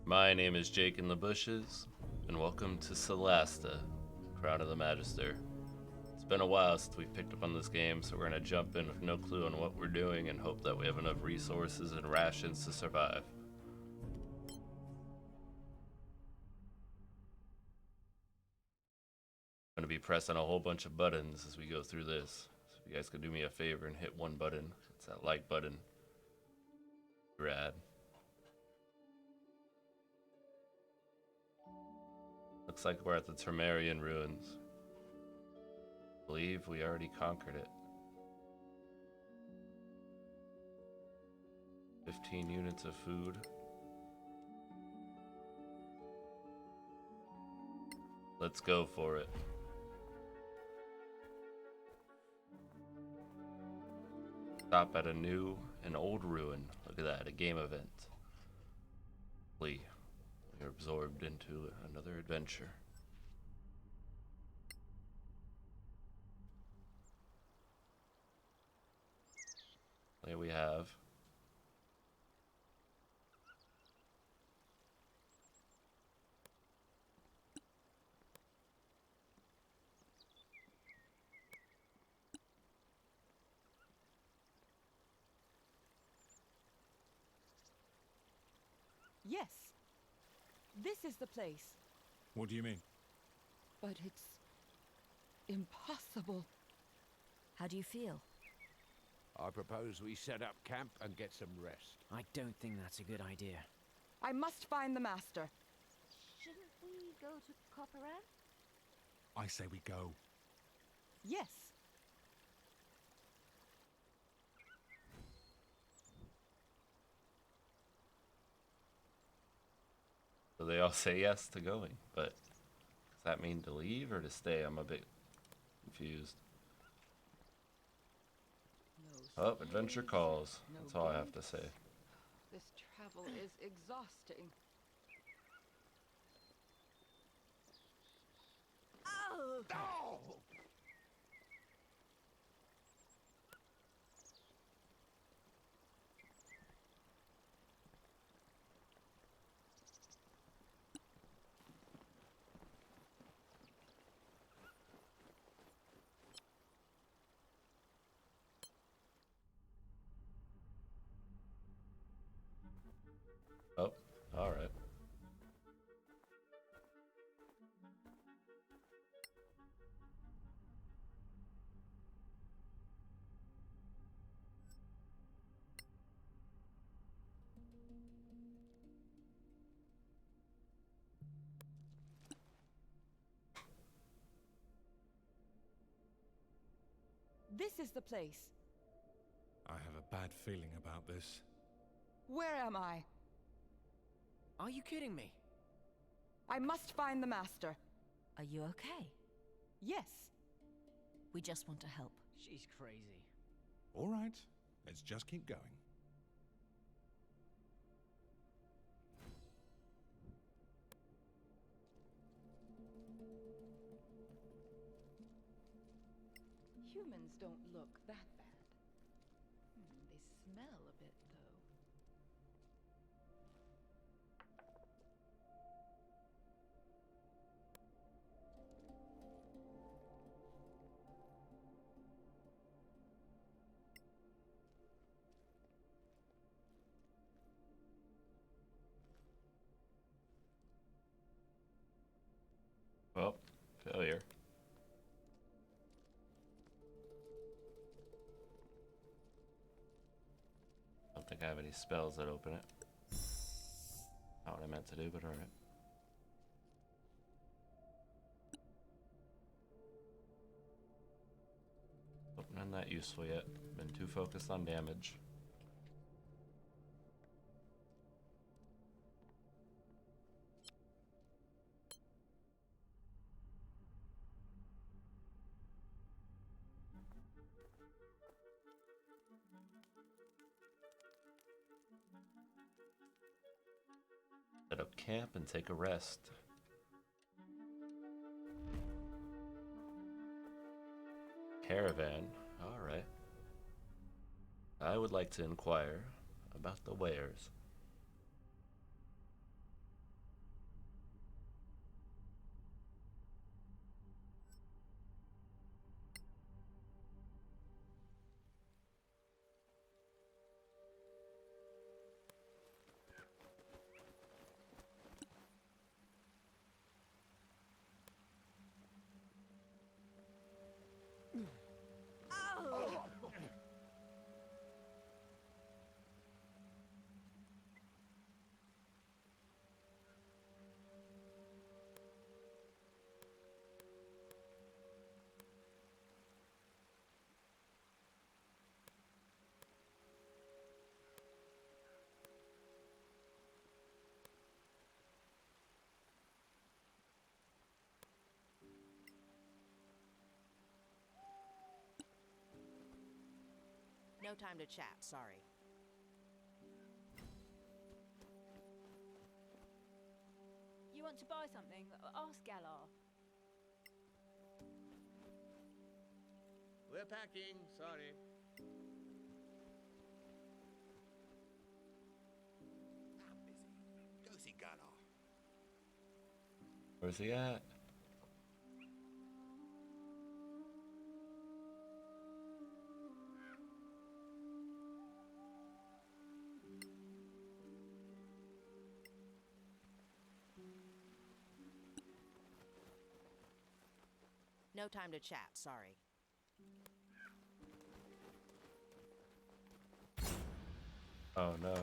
My name is JakeInTheBushes, and welcome to Solasta, Crown of the Magister. It's been a while since we've picked up on this game, so we're going to jump in with no clue on what we're doing and hope that we have enough resources and rations to survive. I'm going to be pressing a whole bunch of buttons as we go through this. So if you guys could do me a favor and hit one button, it's that like button. Rad. Looks like we're at the Termarian ruins. I believe we already conquered it. 15 units of food. Let's go for it. Stop at a new and old ruin. Look at that, a game event. We are absorbed into another adventure. There we have. Yes, this is the place, What do you mean? but it's impossible. How do you feel? I propose we set up camp and get some rest. I don't think that's a good idea. I must find the master. Shouldn't we go to Copperan? I say we go. Yes, So they all say yes to going, but does that mean to leave or to stay? I'm a bit confused. no Oh, adventure slaves, calls. no That's all I have to gates. say. This travel is exhausting. Oh! Oh, alright. This is the place. I have a bad feeling about this. Where am I? Are you kidding me? I must find the master. Are you okay? Yes, We just want to help. She's crazy. All right, let's just keep going. humans don't look that bad. They smell a bit, though. Well, failure. I don't think I have any spells that open it. Not what I meant to do, but alright. Oh, none that useful yet. Been too focused on damage. Set up camp and take a rest. Caravan. Alright. I would like to inquire about the wares. No time to chat, sorry. You want to buy something? Ask Galar. We're packing, sorry. I'm busy. Go see Galar. Where's he at? No time to chat, sorry. Oh no.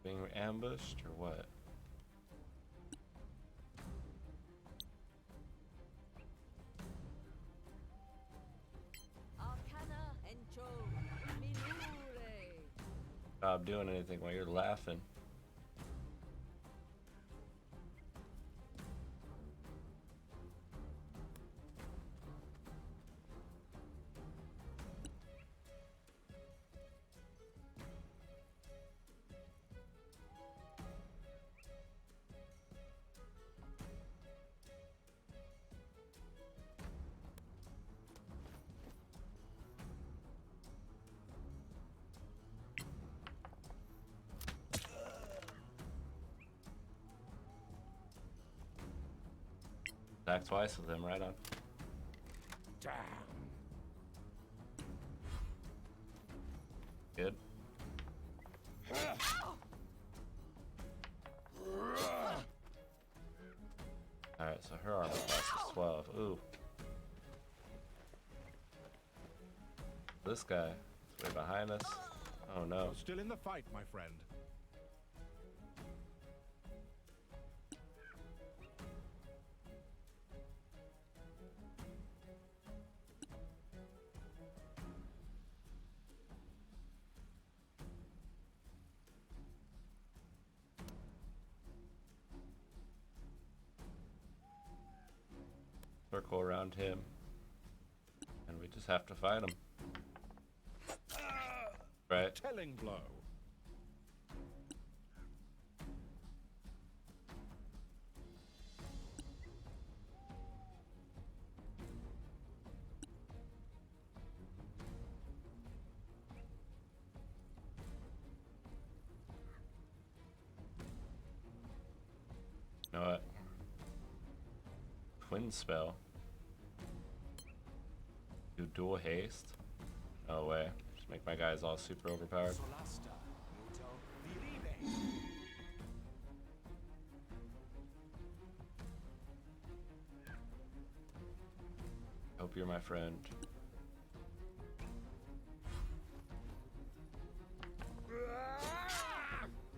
Being ambushed or what? Arcana Encho Minure. Stop doing anything while you're laughing. Attack twice with him, right on. Damn. Good. Alright, so her armor class is 12. Ooh. This guy is way behind us. Oh no. You're still in the fight, my friend. Circle around him. And we just have to fight him. Right? Telling blow. You know what? Twin spell. Do dual haste? No way. Just make my guys all super overpowered. Solasta. Muto viribe. Hope you're my friend.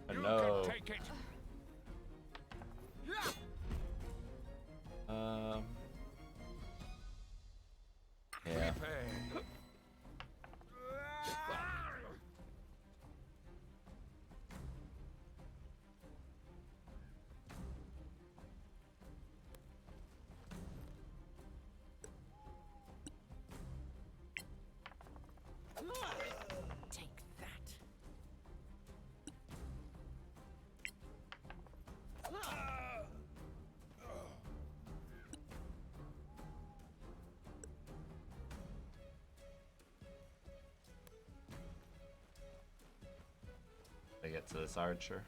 You No. can take it. Yeah. Repay. Take that. They get to this archer.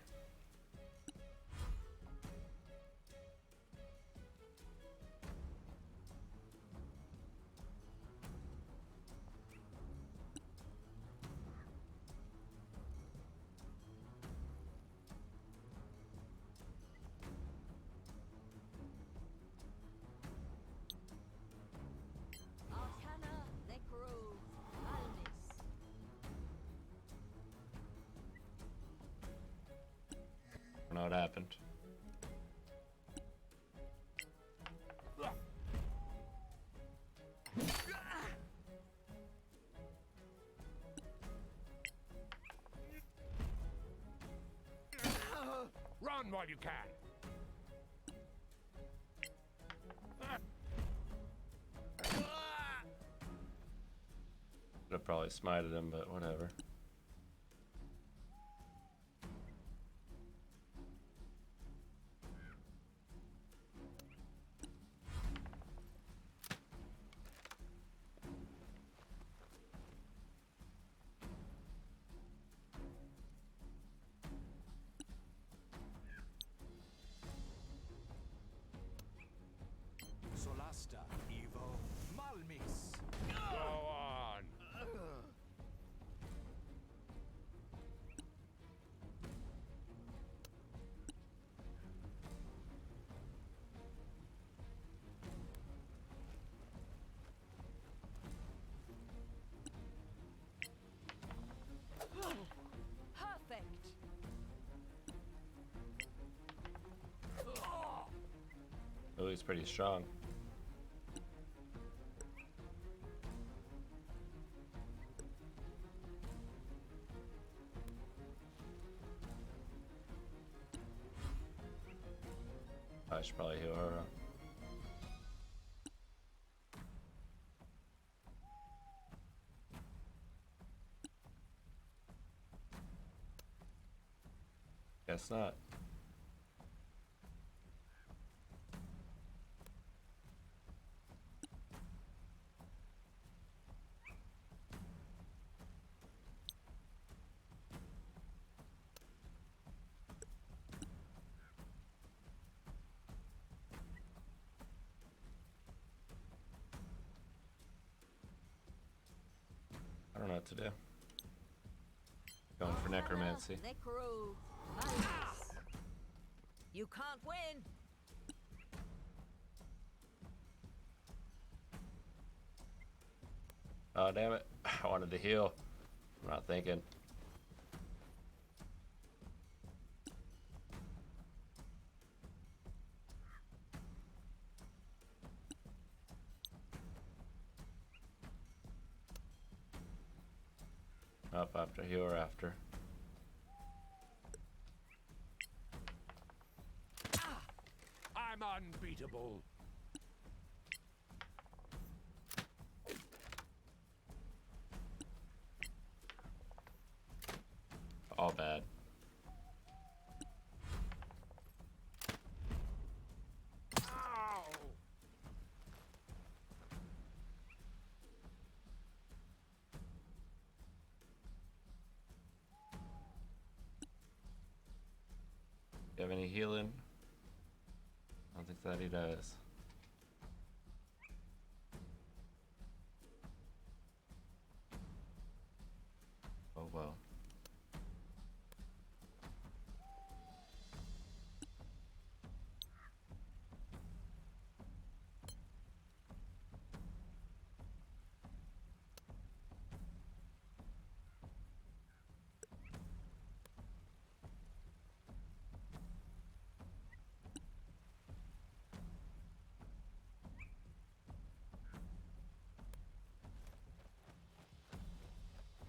Arcana Necro Malnis. I don't know what happened. Run while you can. Could have probably smited him, but whatever. Solasta, Evo, Malmis. Go on. Perfect. Oh, he's pretty strong. I should probably heal her up. Guess not. I don't know what to do. Going for necromancy. Necro. Malmis. You can't win. Oh, damn it. I wanted to heal. I'm not thinking. Up after heal or after. I'm unbeatable. All bad. Ow! You have any healing? I don't think that he does. Oh well.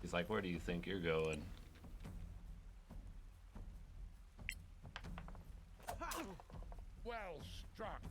He's like, where do you think you're going? Well struck.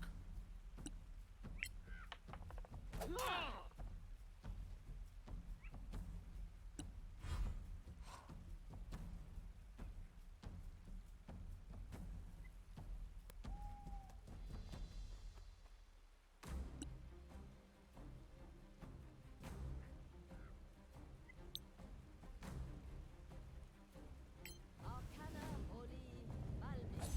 Arcana Oli Malmis.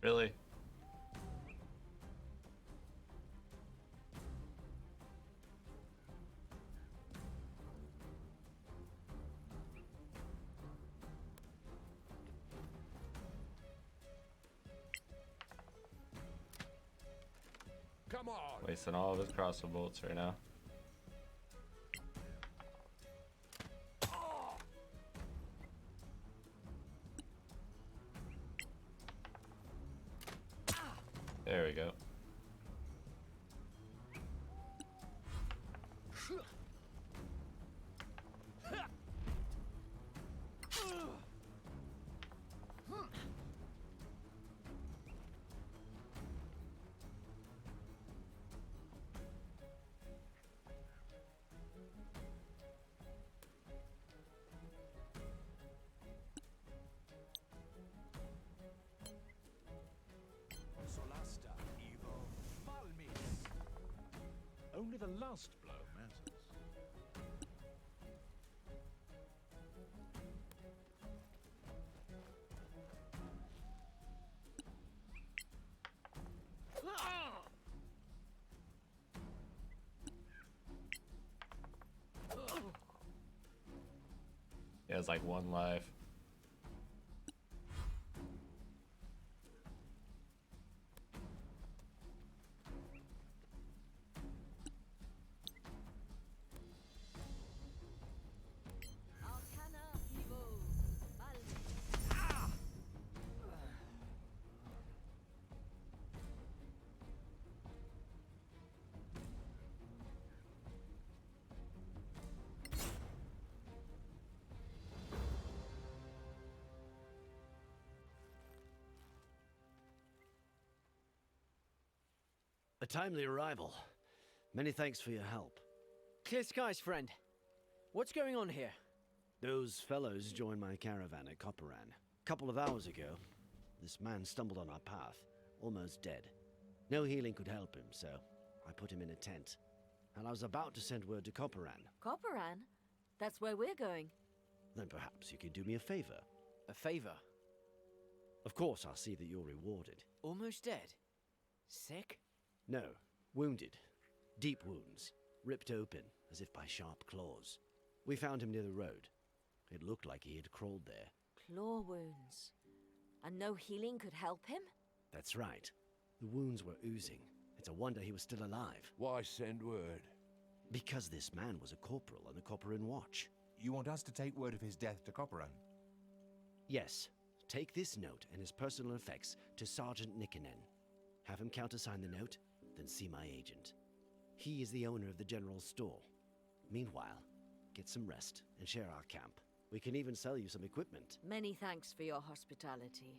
Really? Come on. Wasting all of his crossbow bolts right now. There we go. Only the last blow matters. He has like one life. Arcana Evo Malmis. A timely arrival. Many thanks for your help. Clear skies, friend. What's going on here? Those fellows joined my caravan at Copperan. Couple of hours ago, this man stumbled on our path, almost dead. No healing could help him, so I put him in a tent. And I was about to send word to Copperan. Copperan? That's where we're going. Then perhaps you could do me a favor. A favor. Of course, I'll see that you're rewarded. Almost dead. Sick? No, wounded. Deep wounds. Ripped open, as if by sharp claws. We found him near the road. It looked like he had crawled there. Claw wounds. And no healing could help him? That's right. The wounds were oozing. It's a wonder he was still alive. Why send word? Because this man was a corporal on the Copperan Watch. You want us to take word of his death to Copperan? Yes. Take this note and his personal effects to Sergeant Nikkanen. Have him countersign the note, then see my agent. He is the owner of the general store. Meanwhile, get some rest and share our camp. We can even sell you some equipment. Many thanks for your hospitality.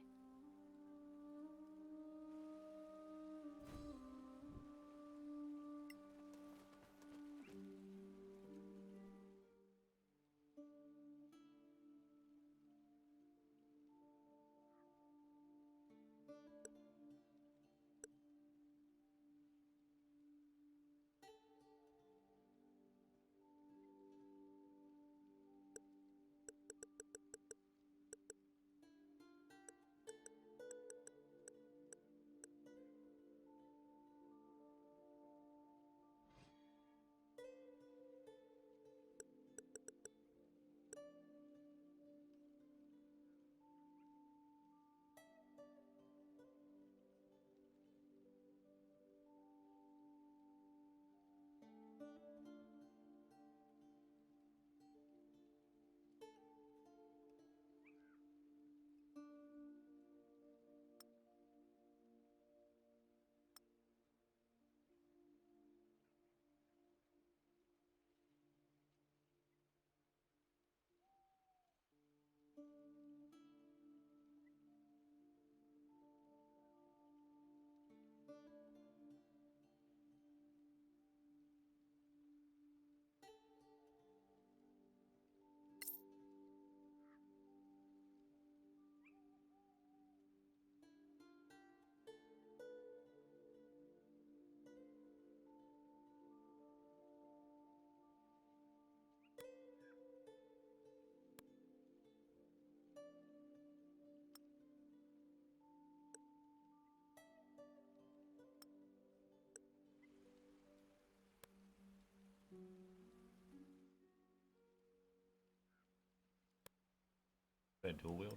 A dual wield.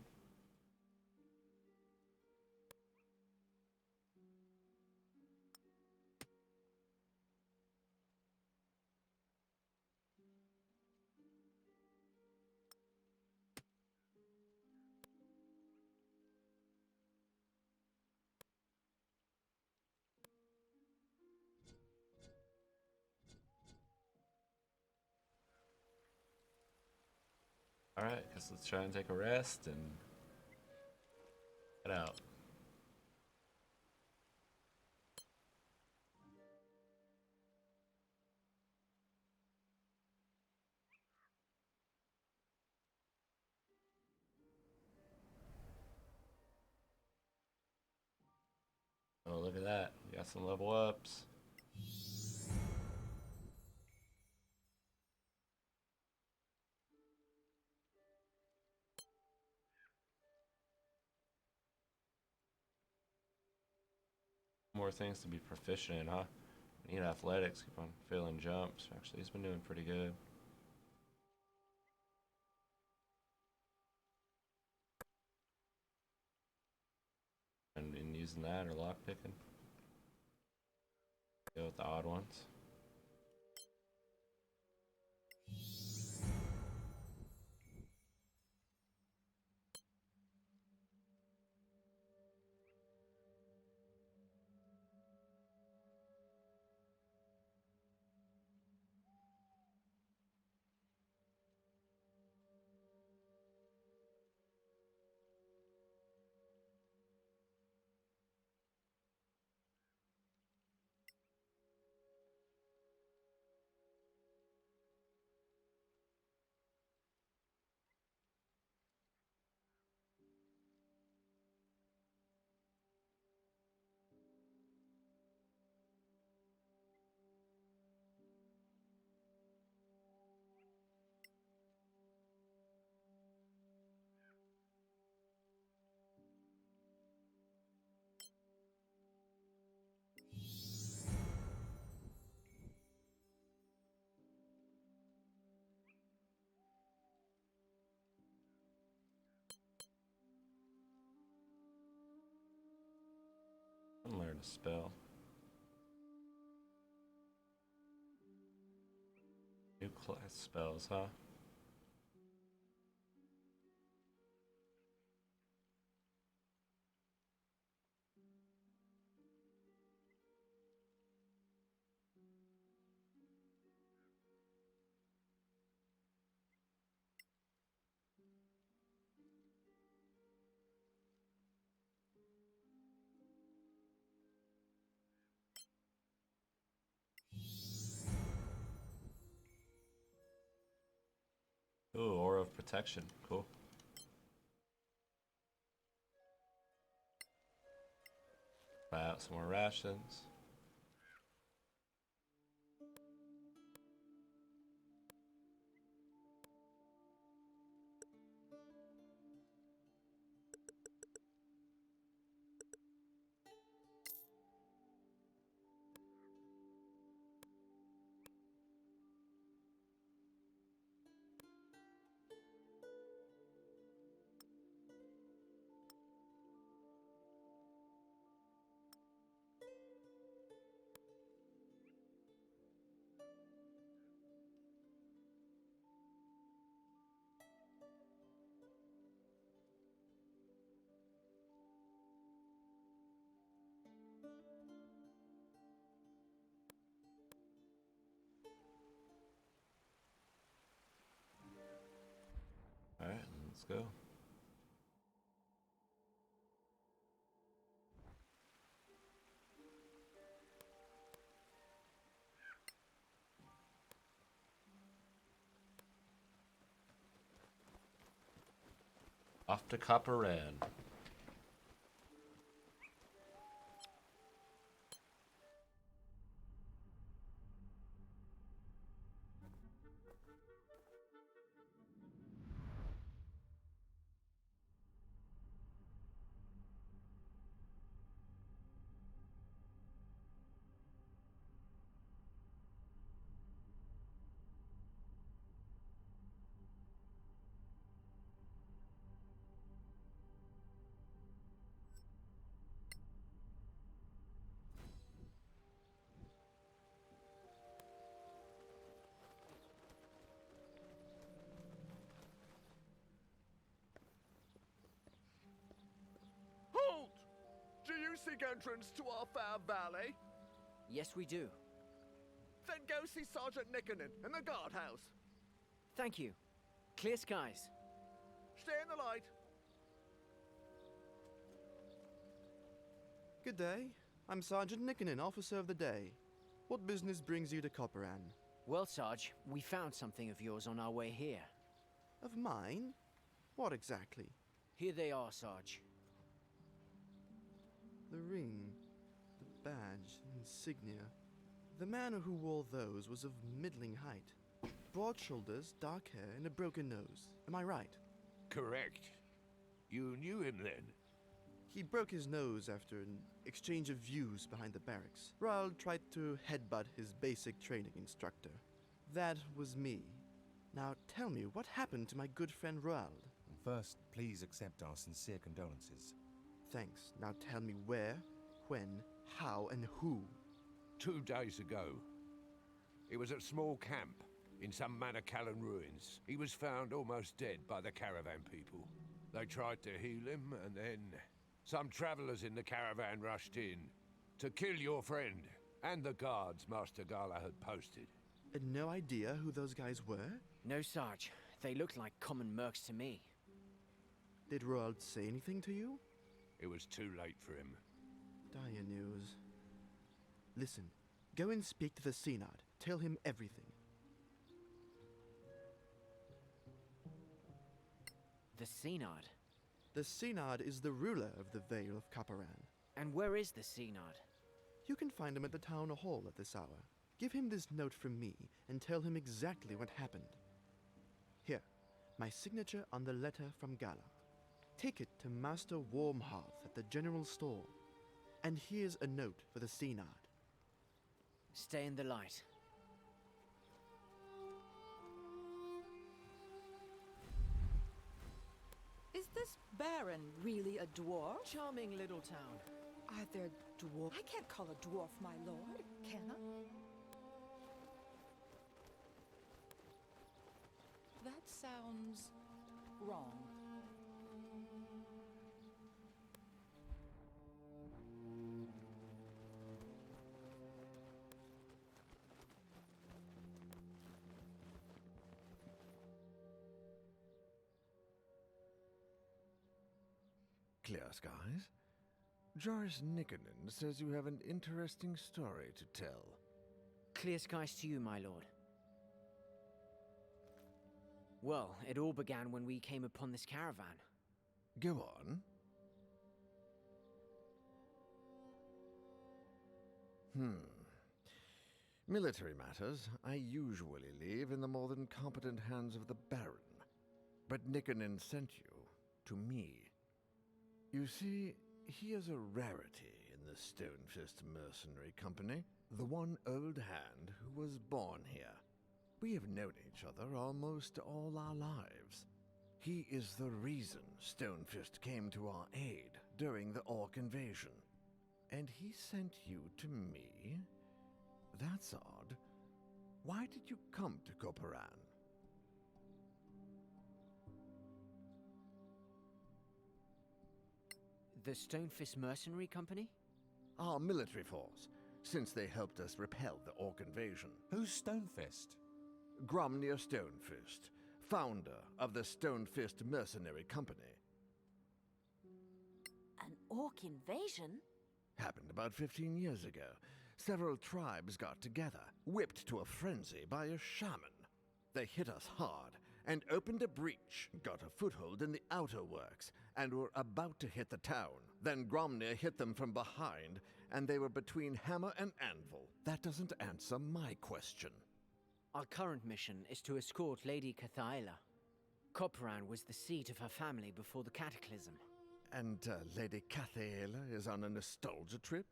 Alright, guess let's try and take a rest and head out. Oh, look at that. We got some level ups. more things to be proficient in, huh? We need athletics, keep on failing jumps. Actually, he's been doing pretty good. And in using that or lockpicking. Go with the odd ones. And learn a spell. New class spells, huh? Ooh, Aura of Protection. Cool. Buy out some more rations. Alright, let's go. Off to Copperan. Halt! Do you seek entrance to our fair valley? Yes, we do. Then go see Sergeant Nickenen in the guardhouse. Thank you. Clear skies. Stay in the light. Good day. I'm Sergeant Nickenen, Officer of the Day. What business brings you to Copperan? Well, Sarge, we found something of yours on our way here. Of mine? What exactly? Here they are, Sarge. The ring, the badge, insignia. The man who wore those was of middling height. Broad shoulders, dark hair, and a broken nose. Am I right? Correct. You knew him then? He broke his nose after an exchange of views behind the barracks. Roald tried to headbutt his basic training instructor. That was me. Now tell me, what happened to my good friend Roald? First, please accept our sincere condolences. Thanks. Now tell me where, when, how, and who. 2 days ago. It was at a small camp in some Manicalan ruins. He was found almost dead by the caravan people. They tried to heal him, and then some travelers in the caravan rushed in to kill your friend and the guards Master Gala had posted. And no idea who those guys were? No, Sarge. They looked like common mercs to me. Did Roald say anything to you? It was too late for him. Dire news. Listen, go and speak to the Synod. Tell him everything. The Synod? The Synod is the ruler of the Vale of Caparan. And where is the Synod? You can find him at the town hall at this hour. Give him this note from me and tell him exactly what happened. Here, my signature on the letter from Gala. Take it to Master Warmhearth at the general store. And here's a note for the Synod. Stay in the light. Is this Baron really a dwarf? Charming little town. Are there dwarf? I can't call a dwarf my lord, can I? That sounds wrong. Clear skies. Joris Nikonin says you have an interesting story to tell. Clear skies to you, my lord. Well, it all began when we came upon this caravan. Go on. Military matters I usually leave in the more than competent hands of the Baron. But Nikonin sent you to me. You see, he is a rarity in the Stonefist Mercenary Company, the one old hand who was born here. We have known each other almost all our lives. He is the reason Stonefist came to our aid during the Orc invasion. And he sent you to me? That's odd. Why did you come to Coparan? The Stonefist Mercenary Company? Our military force, since they helped us repel the Orc invasion. Who's Stonefist? Gromnir Stonefist, founder of the Stonefist Mercenary Company. An orc invasion? Happened about 15 years ago. Several tribes got together, whipped to a frenzy by a shaman. They hit us hard and opened a breach, got a foothold in the outer works, and were about to hit the town. Then Gromnir hit them from behind, and they were between hammer and anvil. That doesn't answer my question. Our current mission is to escort Lady Cathaela. Coparan was the seat of her family before the Cataclysm. And Lady Cathaela is on a nostalgia trip?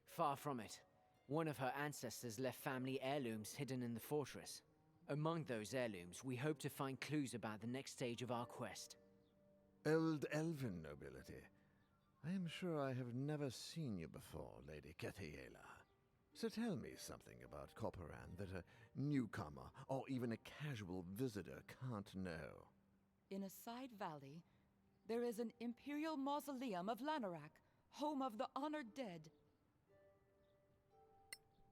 Far from it. One of her ancestors left family heirlooms hidden in the fortress. Among those heirlooms, we hope to find clues about the next stage of our quest. Old elven nobility. I am sure I have never seen you before, Lady Cathaela. So tell me something about Coparan that a newcomer or even a casual visitor can't know. In a side valley, there is an imperial mausoleum of Lanarak, home of the honored dead.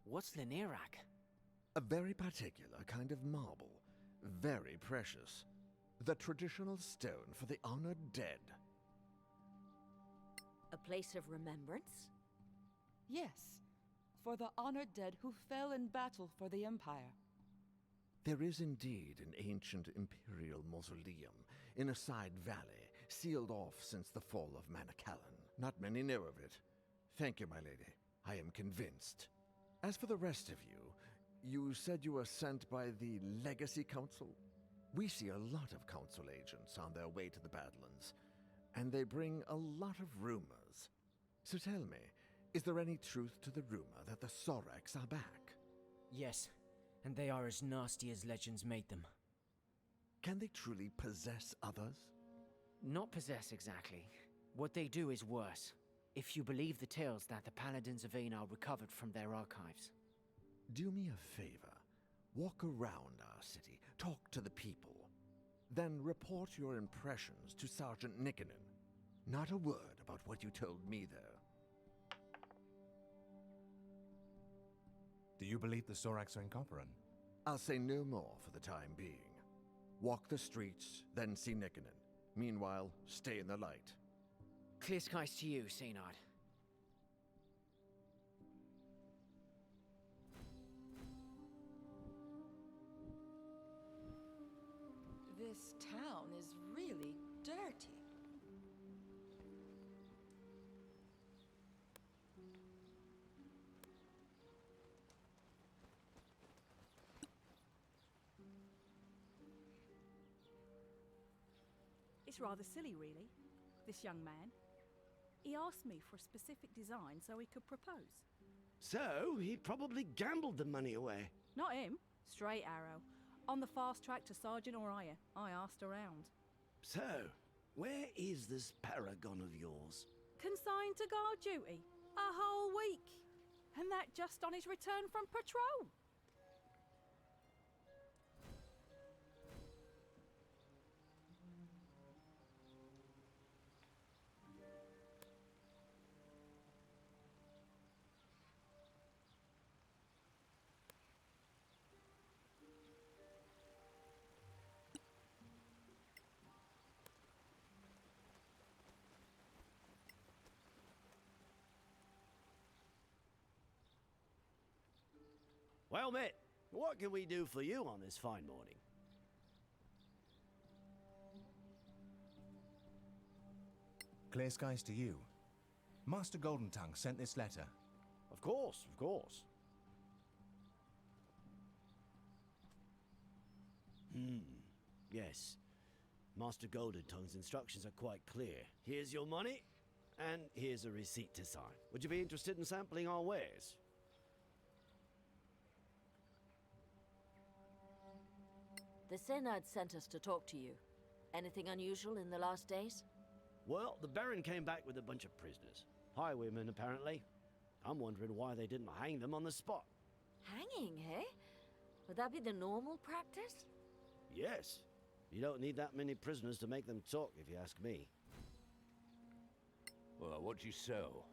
What's Lanarak? A very particular kind of marble, very precious. The traditional stone for the honored dead. A place of remembrance? Yes, for the honored dead who fell in battle for the Empire. There is indeed an ancient imperial mausoleum in a side valley, sealed off since the fall of Manicalan. Not many know of it. Thank you, my lady. I am convinced. As for the rest of you, you said you were sent by the Legacy Council? We see a lot of Council agents on their way to the Badlands. and they bring a lot of rumors. So tell me, is there any truth to the rumor that the sorraks are back? Yes, and they are as nasty as legends made them. Can they truly possess others? Not possess exactly. What they do is worse, if you believe the tales that the Paladins of Aenar recovered from their archives. Do me a favor. Walk around our city, talk to the people. Then report your impressions to Sergeant Nikkinen. Not a word about what you told me there. Do you believe the sorraks are in Copperan? I'll say no more for the time being. Walk the streets, then see Nikkinen. Meanwhile, stay in the light. Clear skies to you, Seynard. This town is really dirty. It's rather silly, really, this young man. He asked me for a specific design so he could propose. So, he probably gambled the money away. Not him. Straight arrow. On the fast track to Sergeant Oriah. I asked around. So, where is this paragon of yours? Consigned to guard duty. A whole week. And that just on his return from patrol. Well, mate, what can we do for you on this fine morning? Clear skies to you. Master Goldentongue sent this letter. Of course, of course. Yes. Master Goldentongue's instructions are quite clear. Here's your money, and here's a receipt to sign. Would you be interested in sampling our wares? The Senad sent us to talk to you. Anything unusual in the last days? Well, the Baron came back with a bunch of prisoners. Highwaymen, apparently. I'm wondering why they didn't hang them on the spot. Hanging, eh? Would that be the normal practice? Yes. You don't need that many prisoners to make them talk, if you ask me. Well, what'd you sell?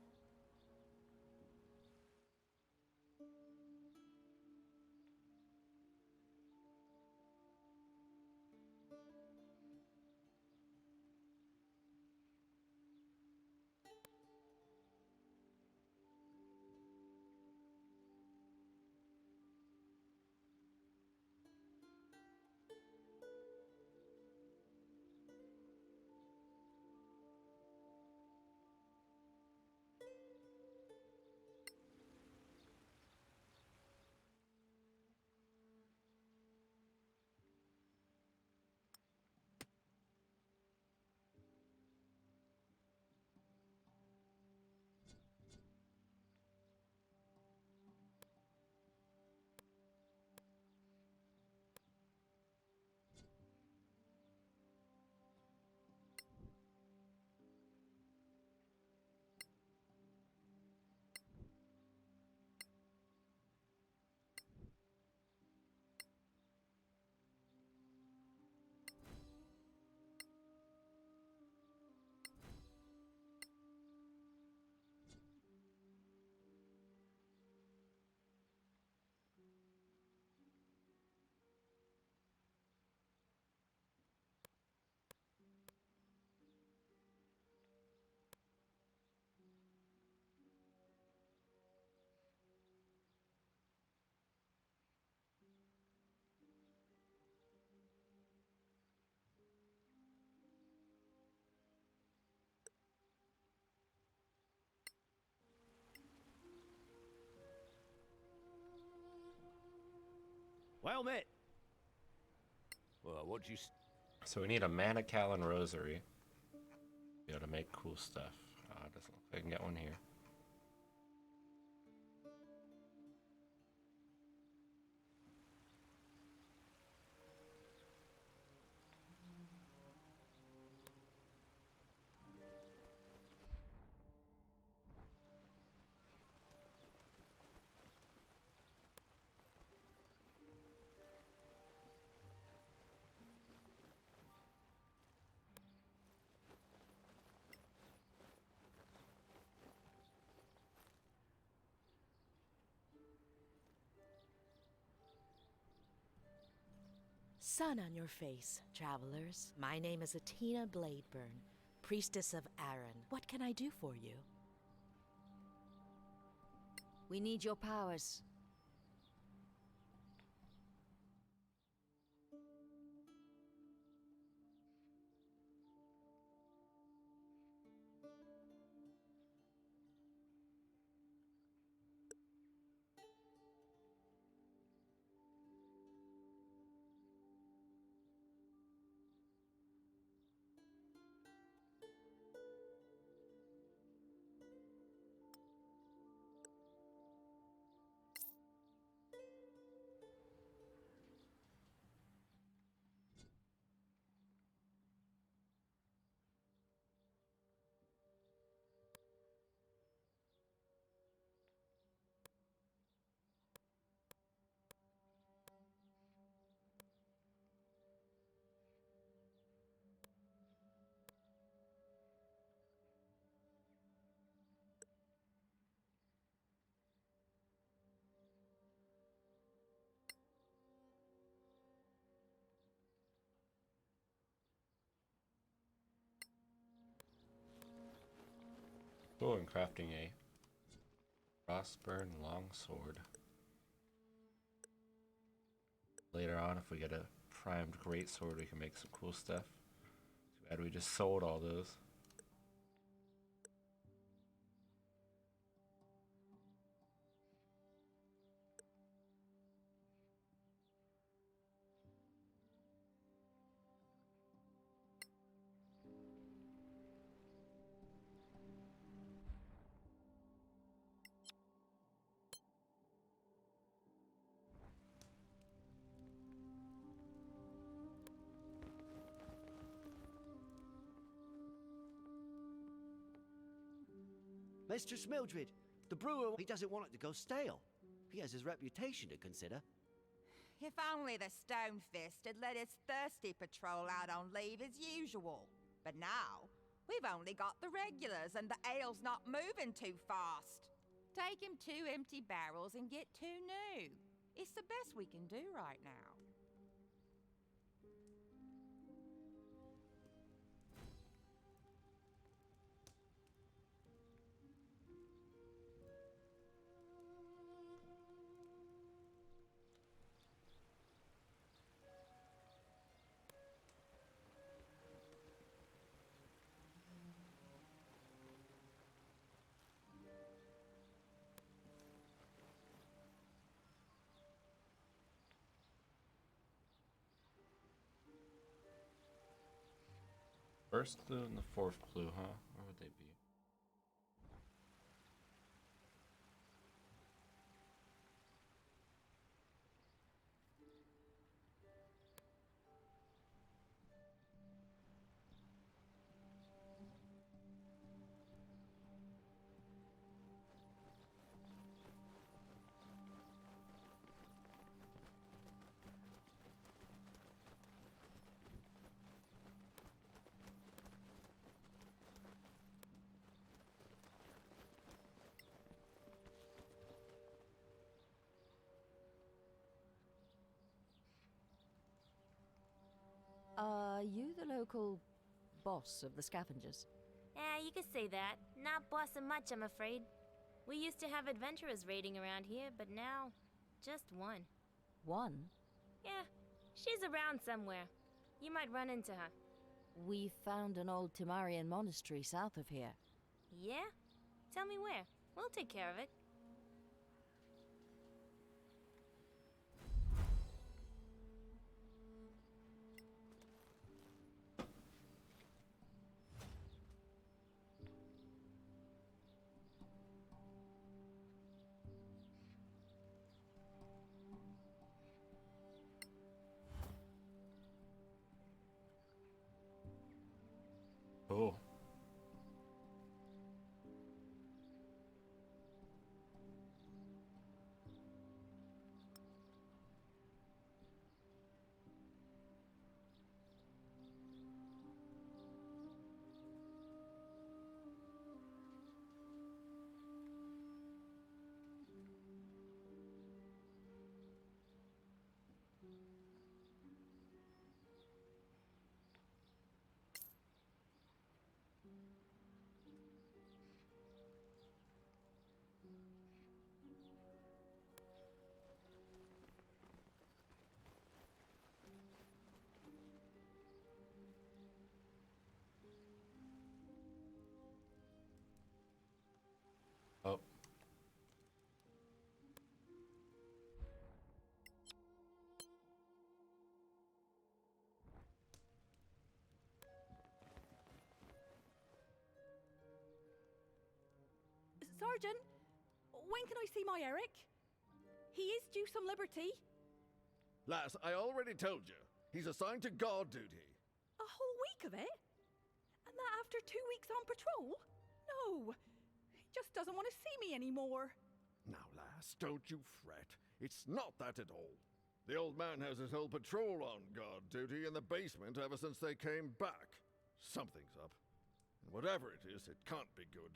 Well, mate. Well, what'd you... So we need a Manicalan rosary. Be able to make cool stuff. Doesn't look like I can get one here. Sun on your face, travelers. My name is Atina Bladeburn, priestess of Aaron. What can I do for you? We need your powers. Oh, and crafting a crossburn longsword. Later on, if we get a primed greatsword, we can make some cool stuff. Too bad we just sold all those. Mistress Mildred, the brewer, he doesn't want it to go stale. He has his reputation to consider. If only the Stonefist had let his thirsty patrol out on leave as usual. But now, we've only got the regulars and the ale's not moving too fast. Take him 2 empty barrels and get 2 new. It's the best we can do right now. First clue and the 4th clue, huh? Where would they be? Are you the local boss of the scavengers? Yeah, you could say that. Not bossing much, I'm afraid. We used to have adventurers raiding around here, but now, just one. One? Yeah, she's around somewhere. You might run into her. We found an old Temarian monastery south of here. Yeah? Tell me where. We'll take care of it. Sergeant, when can I see my Eric? He is due some liberty. Lass, I already told you. He's assigned to guard duty. A whole week of it? And that after 2 weeks on patrol? No, he just doesn't want to see me anymore. Now, lass, don't you fret. It's not that at all. The old man has his whole patrol on guard duty in the basement ever since they came back. Something's up. And whatever it is, it can't be good.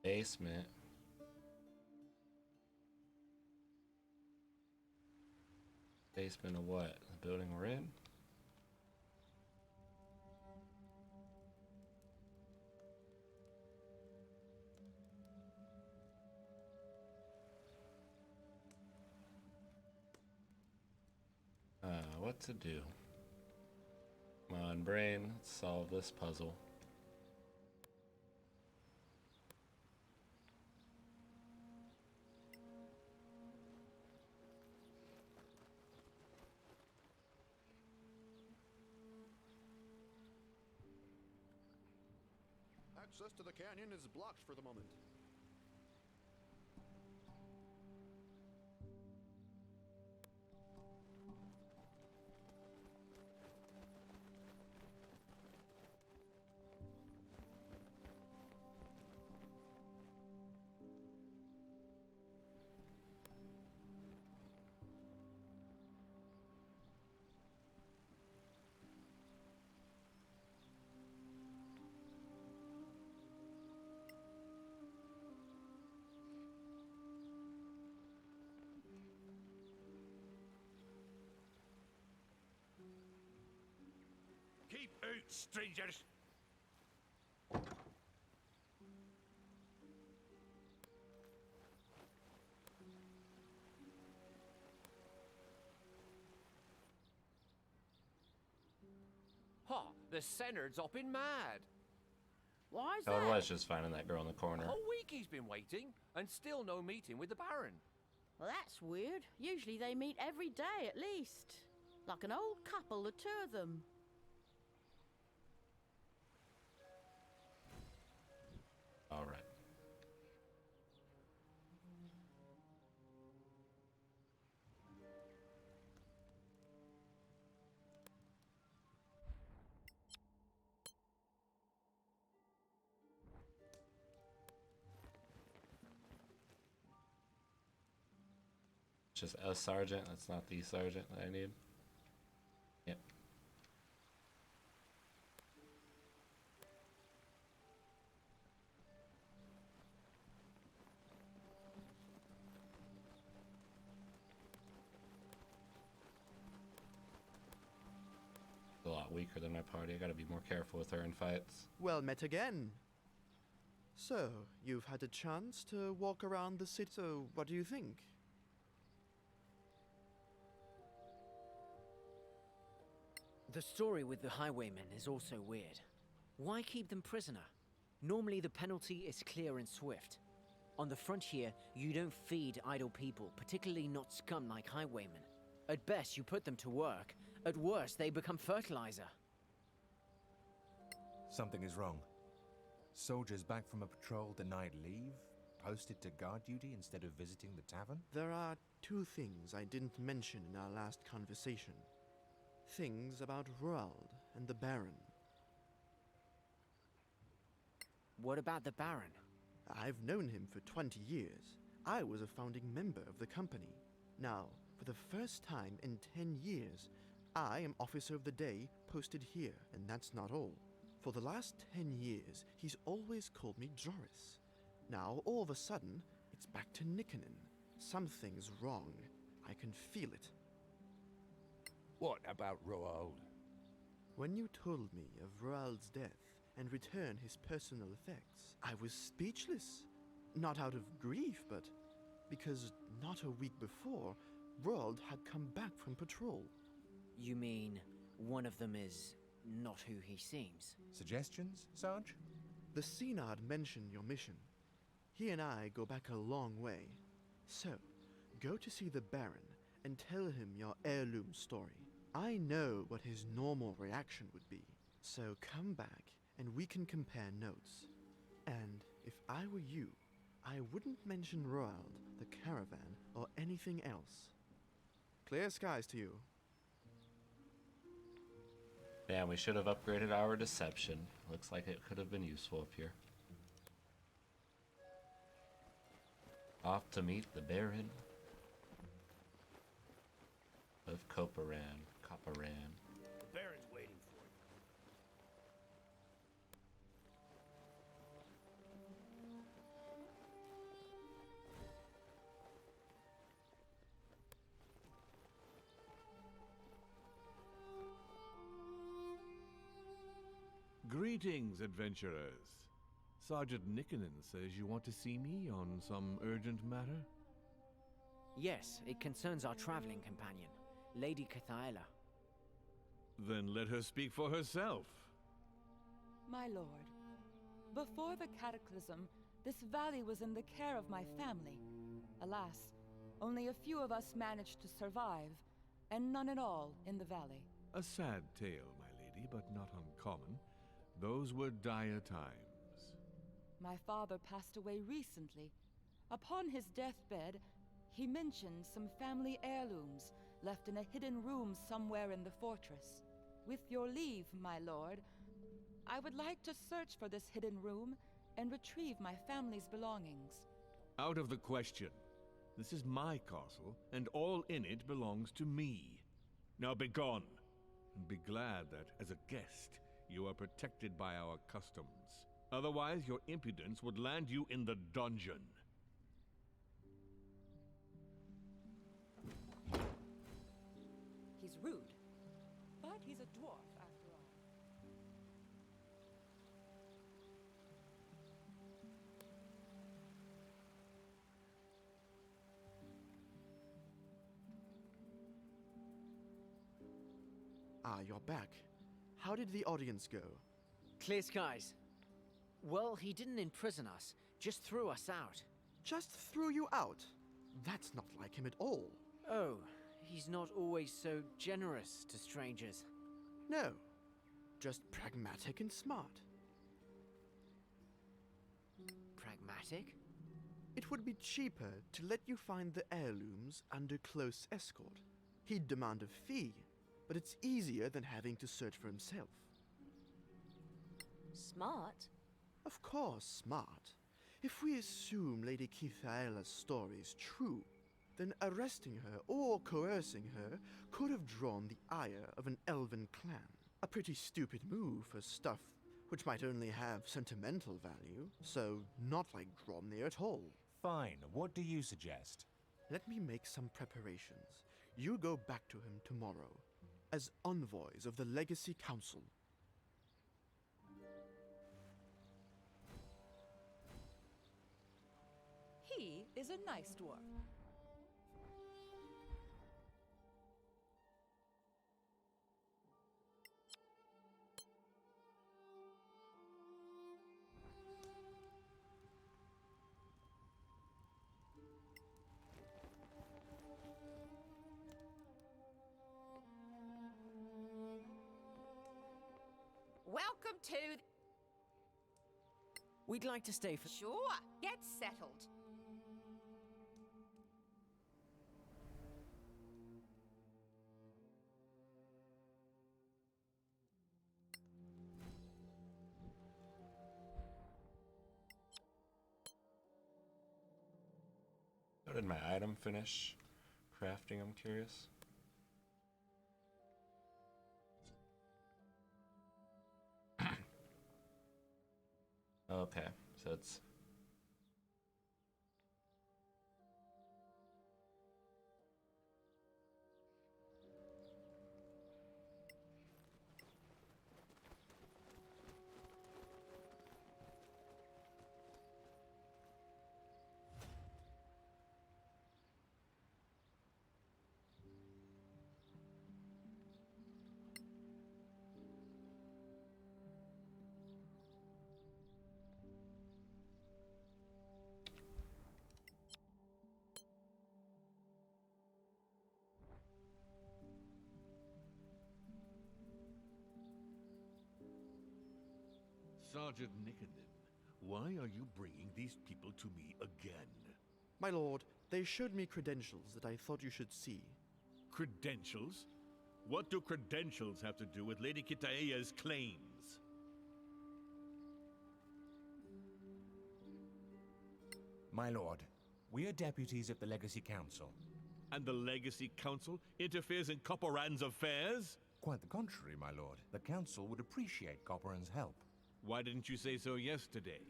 Basement. Basement of what? The building we're in? What to do? Come on, brain, let's solve this puzzle. Access to the canyon is blocked for the moment. Keep out, strangers! Ha! The Senard's hopping mad. Why is Oh, that? it was just finding that girl in the A corner. whole week he's been waiting, and still no meeting with the Baron. Well, that's weird. Usually they meet every day at least. Like an old couple, the two of them. All right. Just a sergeant. That's not the sergeant that I need. Yep. A lot weaker than my party. I gotta be more careful with her in fights. Well met again. So, you've had a chance to walk around the city, so what do you think? The story with the highwaymen is also weird. Why keep them prisoner? Normally the penalty is clear and swift. On the frontier, you don't feed idle people, particularly not scum like highwaymen. At best, you put them to work. At worst, they become fertilizer. Something is wrong. Soldiers back from a patrol denied leave, posted to guard duty instead of visiting the tavern? There are two things I didn't mention in our last conversation. Things about Roald and the Baron. What about the Baron? I've known him for 20 years. I was a founding member of the company. Now, for the first time in 10 years, I am Officer of the Day posted here, and that's not all. For the last 10 years, he's always called me Joris. Now, all of a sudden, it's back to Nikonin. Something's wrong. I can feel it. What about Roald? When you told me of Roald's death and returned his personal effects, I was speechless. Not out of grief, but because not a week before, World had come back from patrol. You mean one of them is not who he seems? Suggestions, Sarge? The Synod mentioned your mission. He and I go back a long way. So, go to see the Baron and tell him your heirloom story. I know what his normal reaction would be, so come back and we can compare notes. And if I were you, I wouldn't mention Roald, the caravan, or anything else. Clear skies to you. Damn, we should have upgraded our deception. Looks like it could have been useful up here. Off to meet the Baron of Coparan. The Baron's waiting for you. Greetings, adventurers. Sergeant Nickenen says you want to see me on some urgent matter? Yes, it concerns our traveling companion, Lady Cathaela. Then let her speak for herself. My lord, before the cataclysm, this valley was in the care of my family. Alas, only a few of us managed to survive, and none at all in the valley. A sad tale, my lady, but not uncommon. Those were dire times. My father passed away recently. Upon his deathbed, he mentioned some family heirlooms left in a hidden room somewhere in the fortress. With your leave, my lord, I would like to search for this hidden room and retrieve my family's belongings. Out of the question. This is my castle, and all in it belongs to me. Now begone, and be glad that, as a guest, you are protected by our customs. Otherwise, your impudence would land you in the dungeon. He's rude, but he's a dwarf after all. Ah, you're back. How did the audience go? Clear skies. Well, he didn't imprison us, just threw us out. Just threw you out? That's not like him at all. Oh, he's not always so generous to strangers. No, just pragmatic and smart. Pragmatic? It would be cheaper to let you find the heirlooms under close escort. He'd demand a fee, but it's easier than having to search for himself. Smart? Of course, smart. If we assume Lady Cathaela's story is true, then arresting her or coercing her could have drawn the ire of an elven clan. A pretty stupid move for stuff which might only have sentimental value, so not like Dromnir at all. Fine, what do you suggest? Let me make some preparations. You go back to him tomorrow, as envoys of the Legacy Council. He is a nice dwarf. Welcome to... We'd like to stay for... Sure, get settled. How did my item finish crafting? I'm curious. Okay, so it's... Sergeant Nickenden, why are you bringing these people to me again? My lord, they showed me credentials that I thought you should see. Credentials? What do credentials have to do with Lady Kitaea's claims? My lord, we are deputies of the Legacy Council. And the Legacy Council interferes in Copperan's affairs? Quite the contrary, my lord. The Council would appreciate Copperan's help. Why didn't you say so yesterday?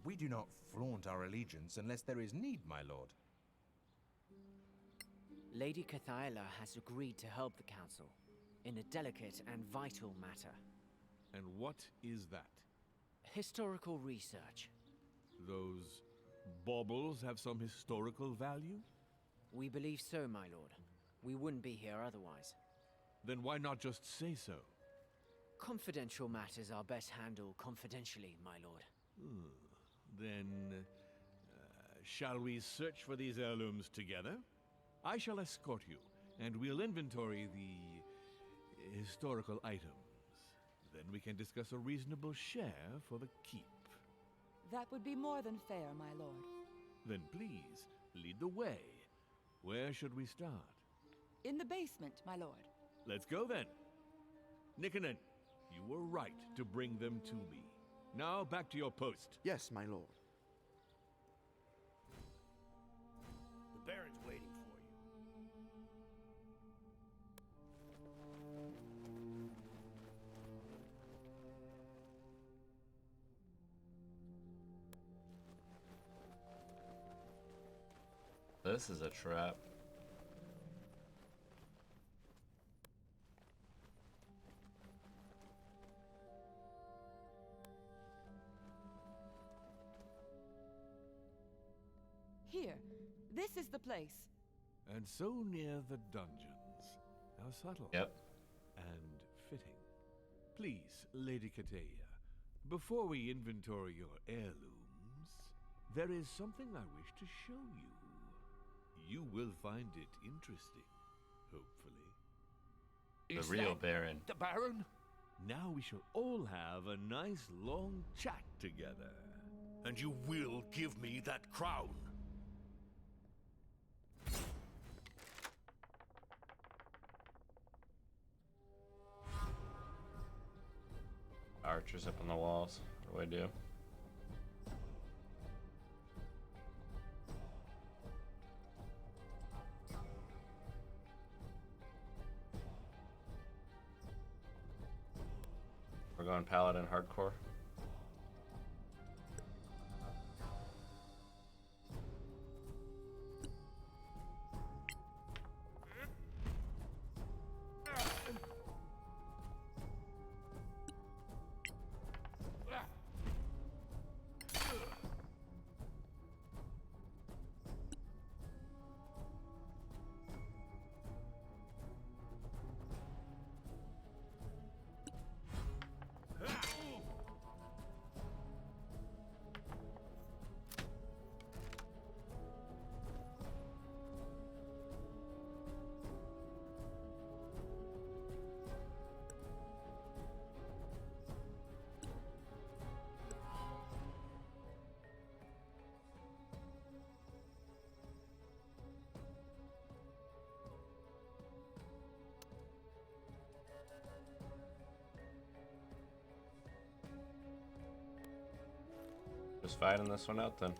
We do not flaunt our allegiance unless there is need, my lord. Lady Cathaela has agreed to help the Council in a delicate and vital matter. And what is that? Historical research. Those baubles have some historical value? We believe so, my lord. We wouldn't be here otherwise. Then why not just say so? Confidential matters are best handled confidentially, my lord. Then, shall we search for these heirlooms together? I shall escort you, and we'll inventory the historical items. Then we can discuss a reasonable share for the keep. That would be more than fair, my lord. Then please, lead the way. Where should we start? In the basement, my lord. Let's go then. Nickenen, you were right to bring them to me. Now back to your post. Yes, my lord. The Baron's waiting for you. This is a trap. Here, this is the place. And so near the dungeons. How subtle. Yep. And fitting. Please, Lady Kitaea, before we inventory your heirlooms, there is something I wish to show you. You will find it interesting, hopefully. The real Baron. The Baron? Now we shall all have a nice long chat together. And you will give me that crown. Archers up on the walls. What do I do? We're going Paladin hardcore. Just fighting this one out then.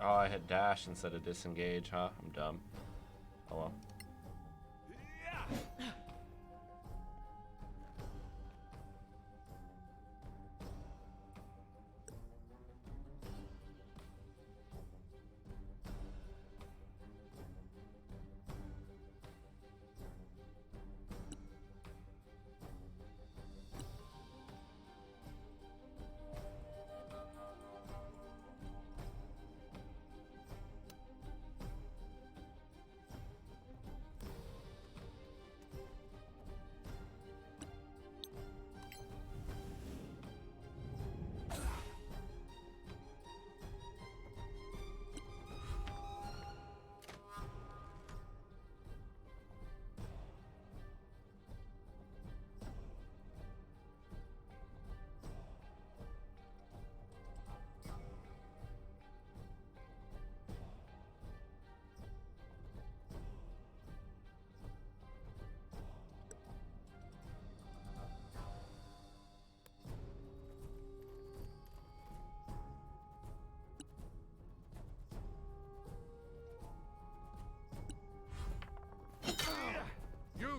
Oh, I hit dash instead of disengage, huh? I'm dumb. Oh well.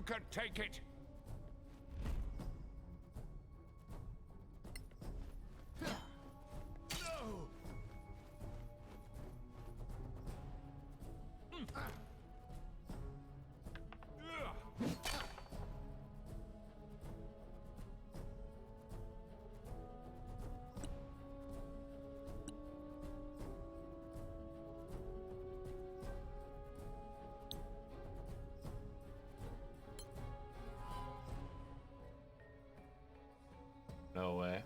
could take it! No! No way.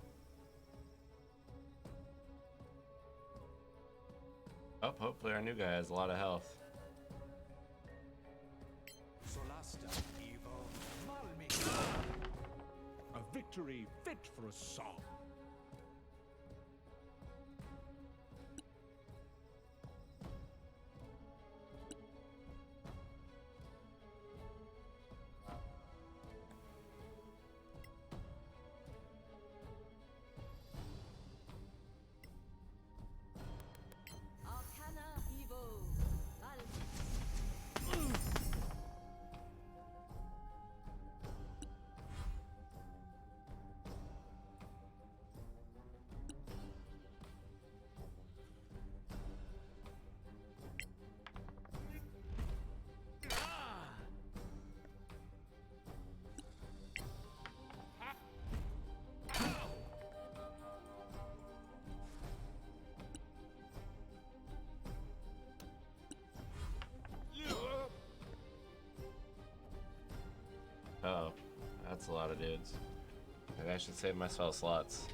Oh, hopefully our new guy has a lot of health. Solasta, evil, Malmi. A victory fit for a song. Arcana Evo. Oh, that's a lot of dudes. Maybe I should save my spell slots.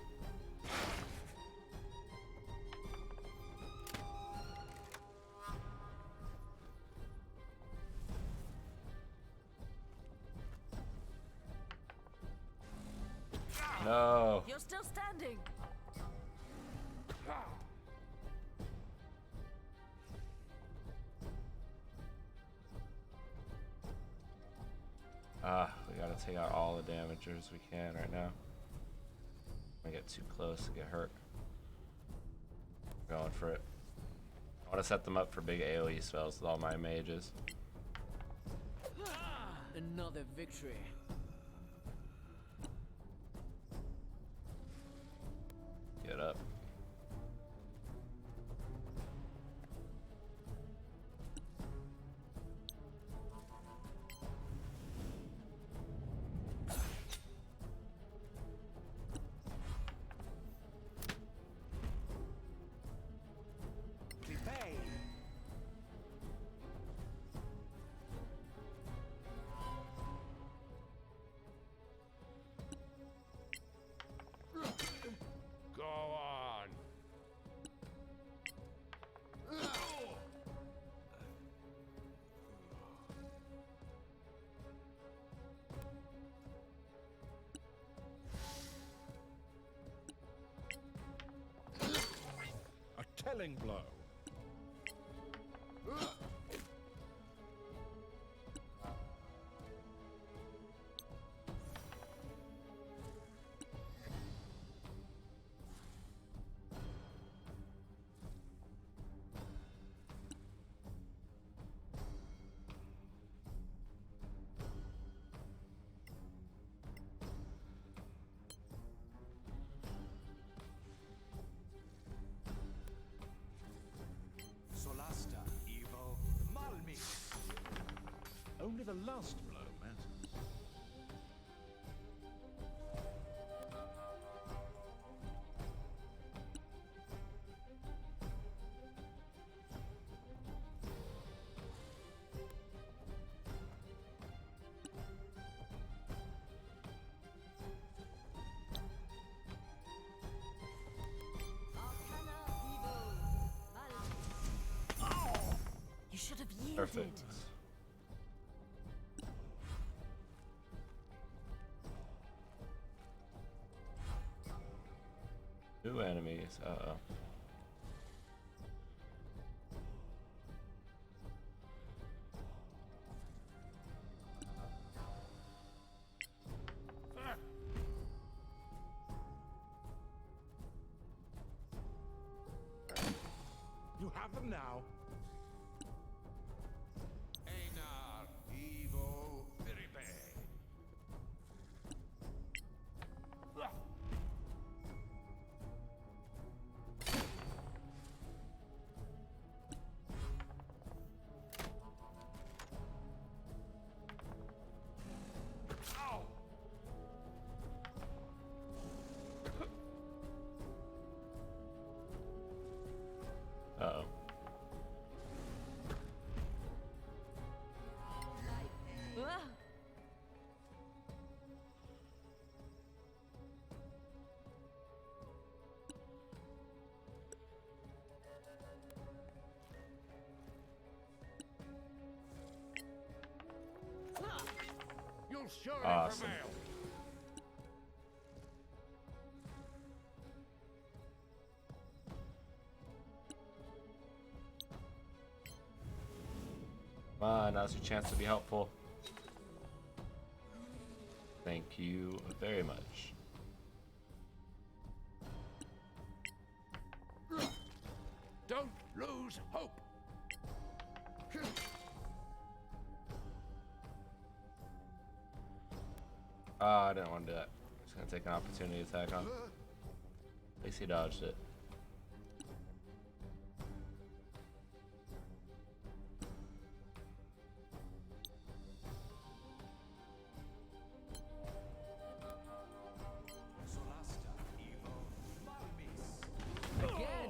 No. You're still standing. We gotta take out all the damagers we can right now. I get too close to get hurt. Going for it. I want to set them up for big AoE spells with all my mages. Another victory. Get up. Go on! A telling blow. Solasta, evil, Malmi. Only the last blow matters. You should have yielded. Perfect. New enemies. Uh-oh. You have them now. Einar, evil, very bad. Uh-oh. You'll surely Awesome. prevail. Come on, now's your chance to be helpful. Thank you very much. Don't lose hope. Oh, I didn't want to do that. Just gonna take an opportunity attack on. At least he dodged it. Solasta, Evo, Malmis. Again!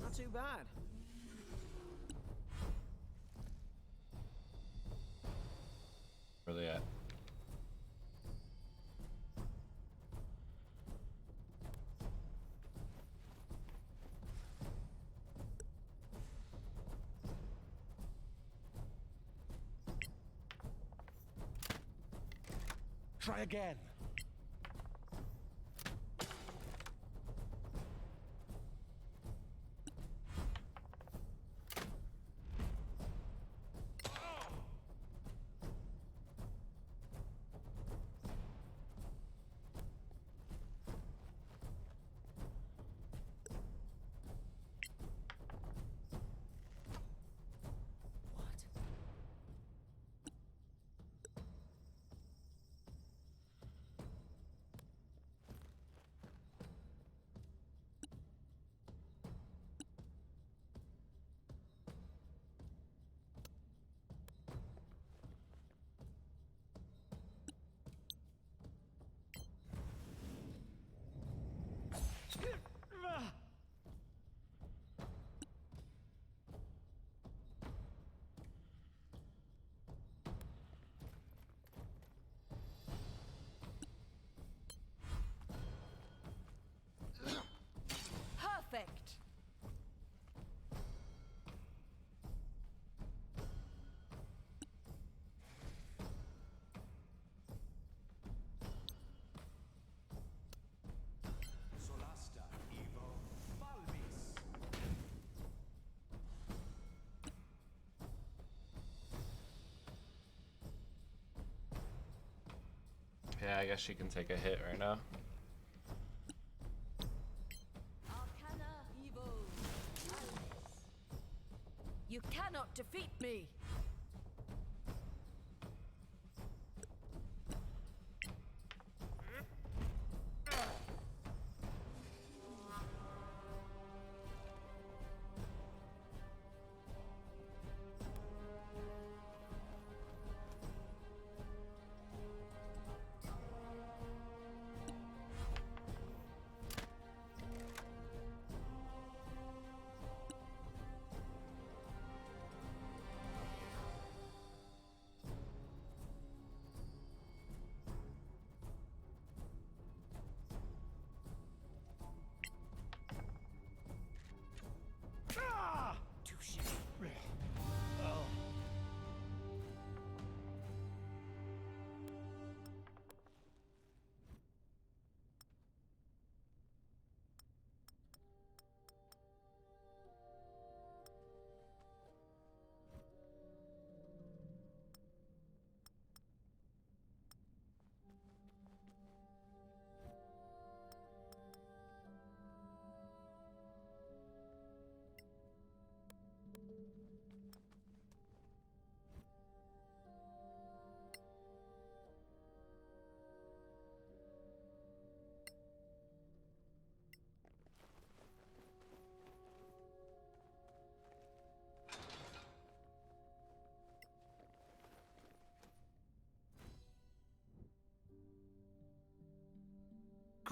Not too bad. Where they at? Try again. Perfect. Solasta, Evo, Malmis. Yeah, I guess she can take a hit right now. You cannot defeat me!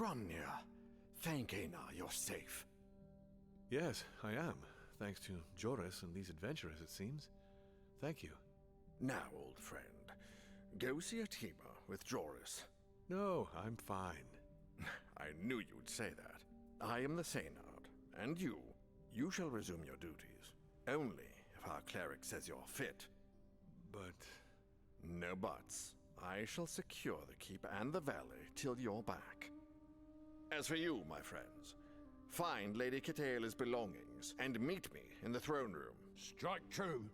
Grunnia, thank Einar you're safe. Yes, I am. Thanks to Joris and these adventurers, it seems. Thank you. Now, old friend, go see Atima with Joris. No, I'm fine. I knew you'd say that. I am the Seynard, and you shall resume your duties. Only if our cleric says you're fit. But... No buts. I shall secure the keep and the valley till you're back. As for you, my friends, find Lady Kitaela's belongings and meet me in the throne room. Strike true.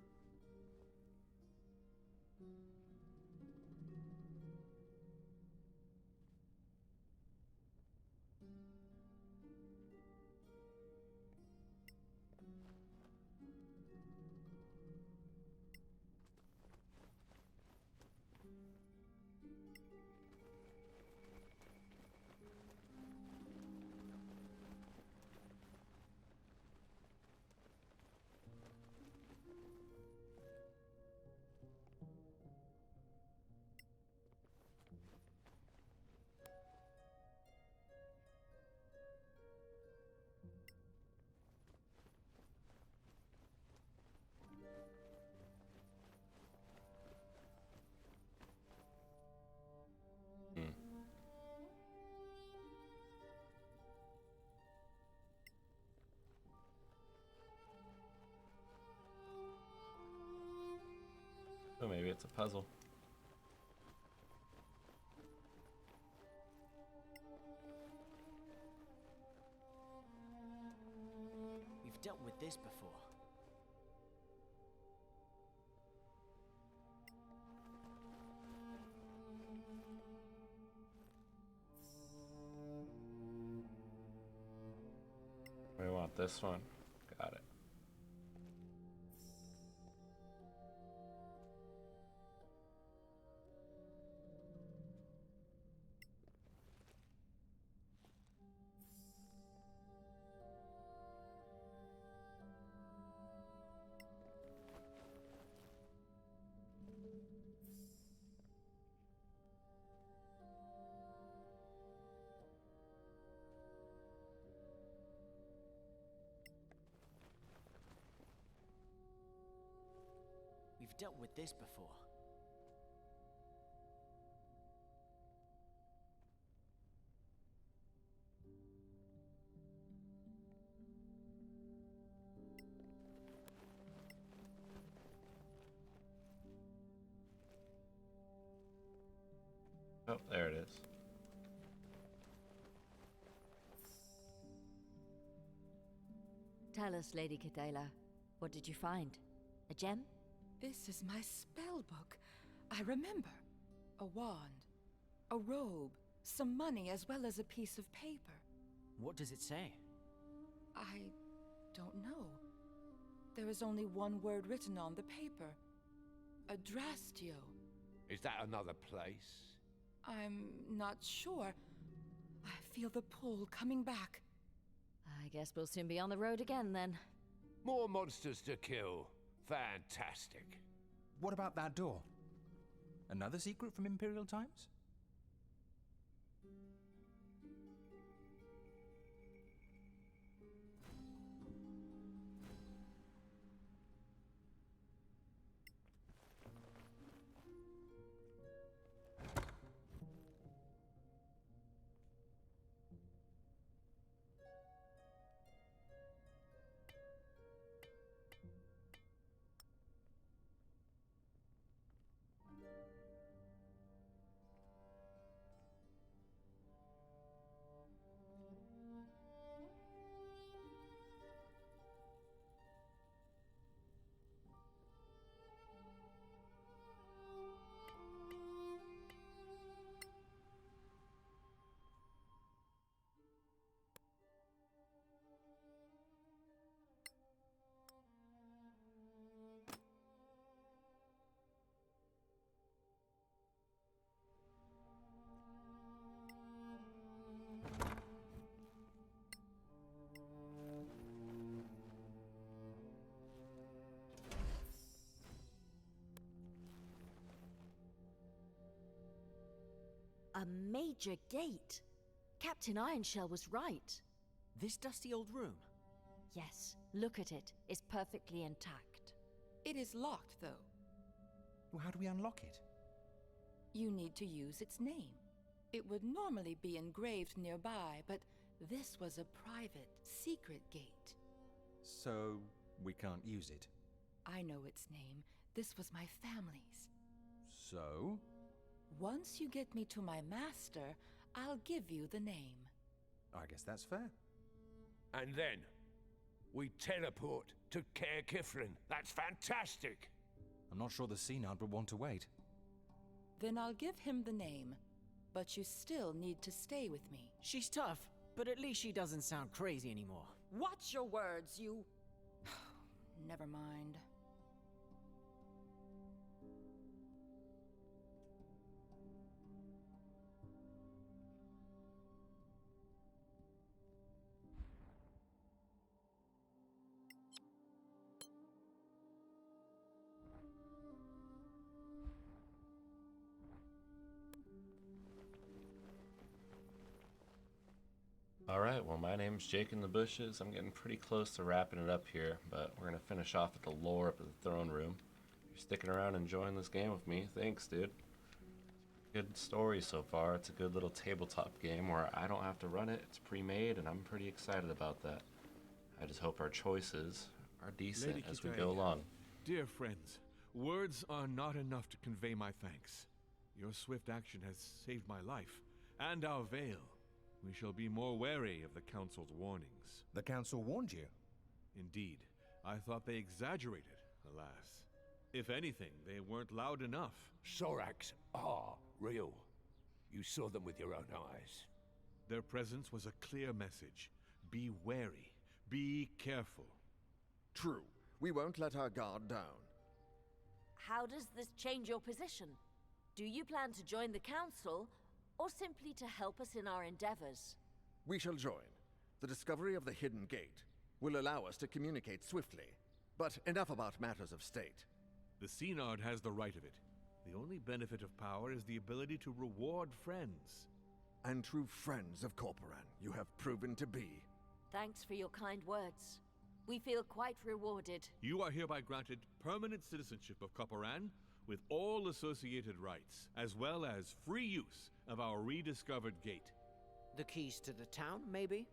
Oh, maybe it's a puzzle. We've dealt with this before. We want this one. Got it. We've dealt with this before. Oh, there it is. Tell us, Lady Kitaela, what did you find? A gem? This is my spell book. I remember. A wand, a robe, some money, as well as a piece of paper. What does it say? I don't know. There is only one word written on the paper. Adrastio. Is that another place? I'm not sure. I feel the pull coming back. I guess we'll soon be on the road again, then. More monsters to kill. Fantastic. What about that door? Another secret from Imperial times? A major gate. Captain Ironshell was right. This dusty old room? Yes, look at it. It's perfectly intact. It is locked, though. Well, how do we unlock it? You need to use its name. It would normally be engraved nearby, but this was a private, secret gate. So, we can't use it. I know its name. This was my family's. So? Once you get me to my master, I'll give you the name. I guess that's fair. And then, we teleport to Caer Kiflin. That's fantastic! I'm not sure the Synod would want to wait. Then I'll give him the name, but you still need to stay with me. She's tough, but at least she doesn't sound crazy anymore. Watch your words, you... Never mind. Alright, well, my name's JakeInTheBushes. I'm getting pretty close to wrapping it up here, but we're going to finish off with the lore up at the throne room. If you're sticking around and enjoying this game with me, thanks, dude. Good story so far. It's a good little tabletop game where I don't have to run it. It's pre-made, and I'm pretty excited about that. I just hope our choices are decent Lady as we Kitaya, go along. Dear friends, words are not enough to convey my thanks. Your swift action has saved my life, and our veil. We shall be more wary of the Council's warnings. The Council warned you? Indeed. I thought they exaggerated, alas. If anything, they weren't loud enough. Sorraks are real. You saw them with your own eyes. Their presence was a clear message. Be wary. Be careful. True. We won't let our guard down. How does this change your position? Do you plan to join the Council, or simply to help us in our endeavors? We shall join. The discovery of the hidden gate will allow us to communicate swiftly. But enough about matters of state. The Synod has the right of it. The only benefit of power is the ability to reward friends. And true friends of Corporan you have proven to be. Thanks for your kind words. We feel quite rewarded. You are hereby granted permanent citizenship of Corporan, with all associated rights, as well as free use of our rediscovered gate. The keys to the town, maybe?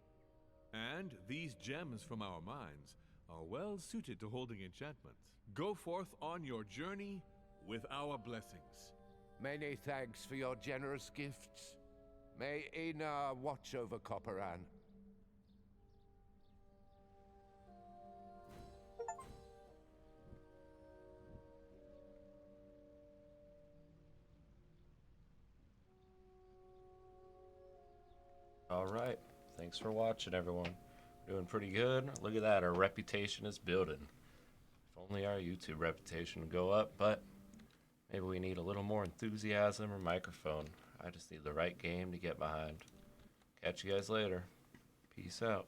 And these gems from our mines are well suited to holding enchantments. Go forth on your journey with our blessings. Many thanks for your generous gifts. May Ina watch over Corporan. Alright, thanks for watching, everyone. We're doing pretty good. Look at that, our reputation is building. If only our YouTube reputation would go up, but maybe we need a little more enthusiasm or microphone. I just need the right game to get behind. Catch you guys later. Peace out.